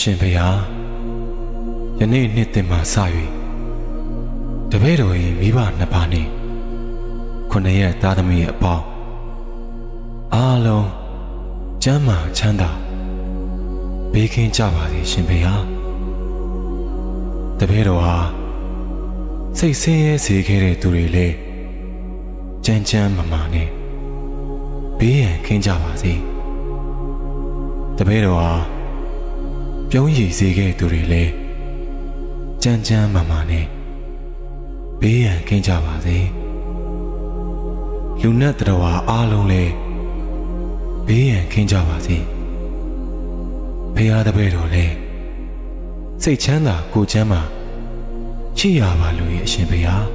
ရှင်ဘုရားယနေ့နှစ်သစ်မှစ၍တပည့်တော်၏မိဘနှစ်ပါးနှင့်9ရက်သားသမီးအပေါင်းအားလုံးကျမ်းမာချမ်းသာဘေးကင်းကြပါစေရှင်ဘုရားတပည့်တော်ဟာစိတ်ဆင်းရဲစေခဲ့တဲ့သူတွေလည်းကျမ်းမာနဲ့ဘေးရန်ကင်းကြပါစေတပည့်တော်ဟာပြုံးရည်စေခဲ့သူတွေလည်းကျမ်းမာနဲ့ဘေးရန်ကင်းကြပါစေလူနဲ့တော်ဝါအားလုံးလည်းဘေးရန်ကင်းကြပါစေဘုရားတပည့်တော်လည်းစိတ်ချမ်းသာကိုယ်ချမ်းသာရှိရပါလို့ရဲ့အရှင်ဘုရား